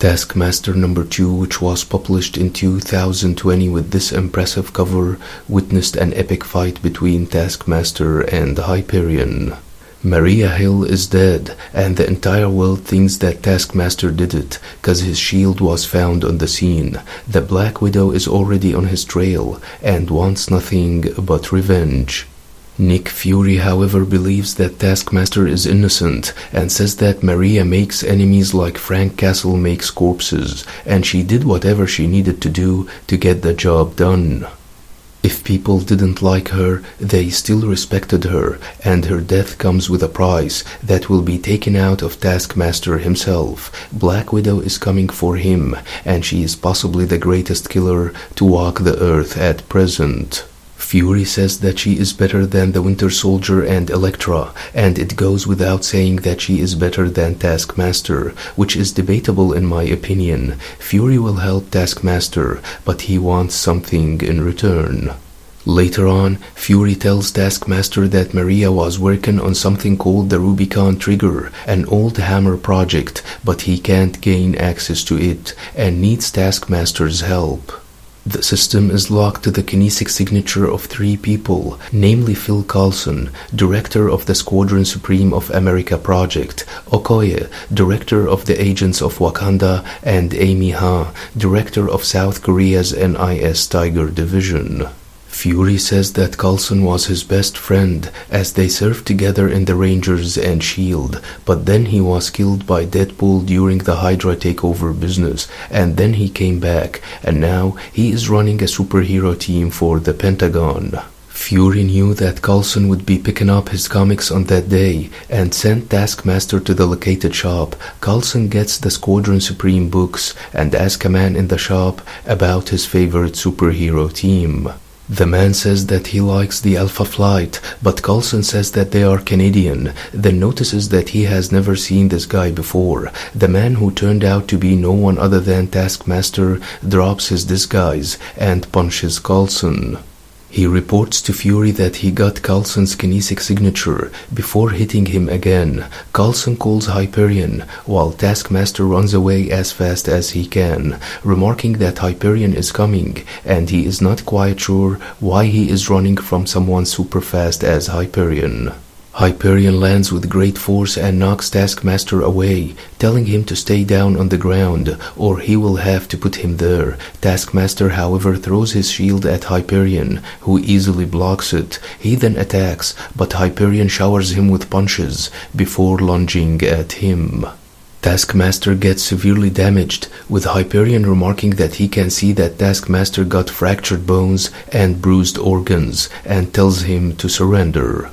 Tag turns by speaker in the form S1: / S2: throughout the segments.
S1: Taskmaster number 2, which was published in 2020 with this impressive cover, witnessed an epic fight between Taskmaster and Hyperion. Maria Hill is dead, and the entire world thinks that Taskmaster did it, cause his shield was found on the scene. The Black Widow is already on his trail, and wants nothing but revenge. Nick Fury, however, believes that Taskmaster is innocent, and says that Maria makes enemies like Frank Castle makes corpses, and she did whatever she needed to do to get the job done. If people didn't like her, they still respected her, and her death comes with a price that will be taken out of Taskmaster himself. Black Widow is coming for him, and she is possibly the greatest killer to walk the earth at present. Fury says that she is better than the Winter Soldier and Elektra, and it goes without saying that she is better than Taskmaster, which is debatable in my opinion. Fury will help Taskmaster, but he wants something in return. Later on, Fury tells Taskmaster that Maria was working on something called the Rubicon Trigger, an old Hammer project, but he can't gain access to it, and needs Taskmaster's help. The system is locked to the kinetic signature of 3 people, namely Phil Coulson, director of the Squadron Supreme of America project, Okoye, director of the Agents of Wakanda, and Amy Ha, director of South Korea's NIS Tiger Division. Fury says that Coulson was his best friend, as they served together in the Rangers and S.H.I.E.L.D., but then he was killed by Deadpool during the Hydra takeover business, and then he came back, and now he is running a superhero team for the Pentagon. Fury knew that Coulson would be picking up his comics on that day, and sent Taskmaster to the located shop. Coulson gets the Squadron Supreme books, and asks a man in the shop about his favorite superhero team. The man says that he likes the Alpha Flight, but Coulson says that they are Canadian, then notices that he has never seen this guy before. The man, who turned out to be no one other than Taskmaster, drops his disguise and punches Coulson. He reports to Fury that he got Coulson's kinetic signature before hitting him again. Coulson calls Hyperion, while Taskmaster runs away as fast as he can, remarking that Hyperion is coming, and he is not quite sure why he is running from someone super fast as Hyperion. Hyperion lands with great force and knocks Taskmaster away, telling him to stay down on the ground, or he will have to put him there. Taskmaster, however, throws his shield at Hyperion, who easily blocks it. He then attacks, but Hyperion showers him with punches before lunging at him. Taskmaster gets severely damaged, with Hyperion remarking that he can see that Taskmaster got fractured bones and bruised organs, and tells him to surrender.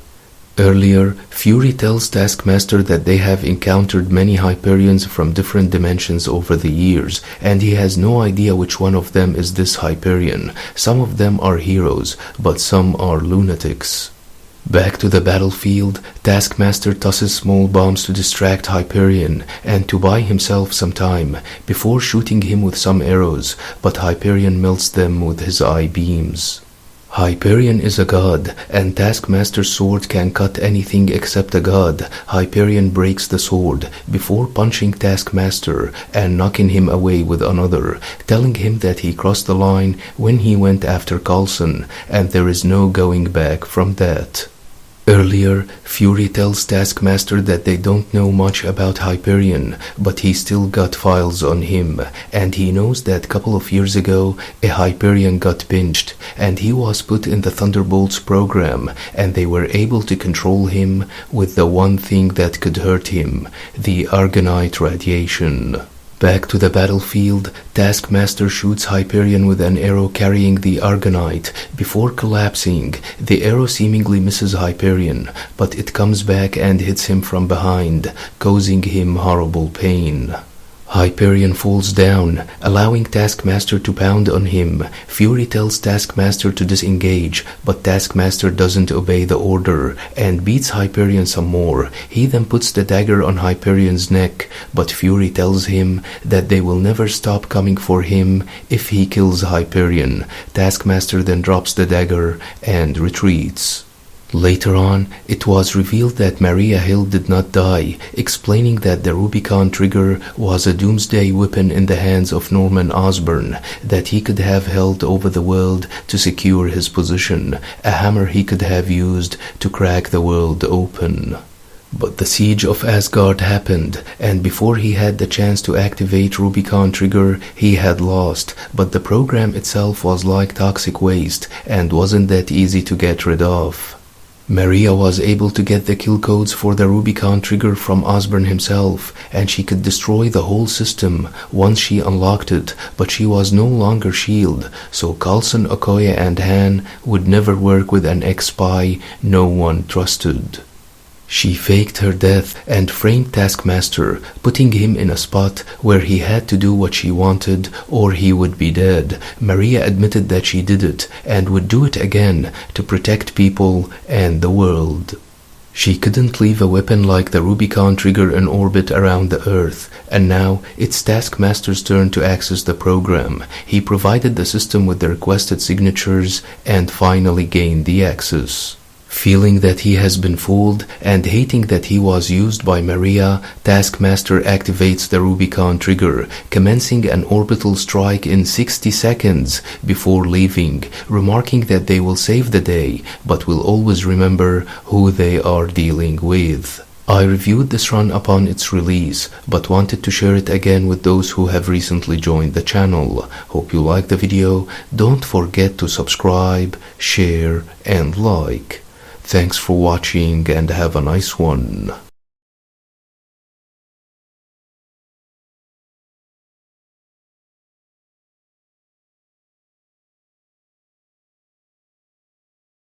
S1: Earlier, Fury tells Taskmaster that they have encountered many Hyperions from different dimensions over the years, and he has no idea which one of them is this Hyperion. Some of them are heroes, but some are lunatics. Back to the battlefield, Taskmaster tosses small bombs to distract Hyperion and to buy himself some time, before shooting him with some arrows, but Hyperion melts them with his eye beams. Hyperion is a god, and Taskmaster's sword can cut anything except a god. Hyperion breaks the sword before punching Taskmaster and knocking him away with another, telling him that he crossed the line when he went after Coulson, and there is no going back from that. Earlier, Fury tells Taskmaster that they don't know much about Hyperion, but he still got files on him, and he knows that couple of years ago a Hyperion got pinched, and he was put in the Thunderbolts program, and they were able to control him with the one thing that could hurt him, the Argonite radiation. Back to the battlefield, Taskmaster shoots Hyperion with an arrow carrying the Argonite before collapsing. The arrow seemingly misses Hyperion, but it comes back and hits him from behind, causing him horrible pain. Hyperion falls down, allowing Taskmaster to pound on him. Fury tells Taskmaster to disengage, but Taskmaster doesn't obey the order and beats Hyperion some more. He then puts the dagger on Hyperion's neck, but Fury tells him that they will never stop coming for him if he kills Hyperion. Taskmaster then drops the dagger and retreats. Later on, it was revealed that Maria Hill did not die, explaining that the Rubicon trigger was a doomsday weapon in the hands of Norman Osborn that he could have held over the world to secure his position, a hammer he could have used to crack the world open. But the siege of Asgard happened, and before he had the chance to activate Rubicon trigger, he had lost, but the program itself was like toxic waste and wasn't that easy to get rid of. Maria was able to get the kill codes for the Rubicon trigger from Osborn himself, and she could destroy the whole system once she unlocked it, but she was no longer S.H.I.E.L.D., so Coulson, Okoye, and Han would never work with an ex-spy no one trusted. She faked her death and framed Taskmaster, putting him in a spot where he had to do what she wanted or he would be dead. Maria admitted that she did it and would do it again to protect people and the world. She couldn't leave a weapon like the Rubicon trigger in orbit around the Earth, and now it's Taskmaster's turn to access the program. He provided the system with the requested signatures and finally gained the access. Feeling that he has been fooled and hating that he was used by Maria, Taskmaster activates the Rubicon trigger, commencing an orbital strike in 60 seconds before leaving, remarking that they will save the day, but will always remember who they are dealing with. I reviewed this run upon its release, but wanted to share it again with those who have recently joined the channel. Hope you liked the video. Don't forget to subscribe, share, and like. Thanks for watching and have a nice one.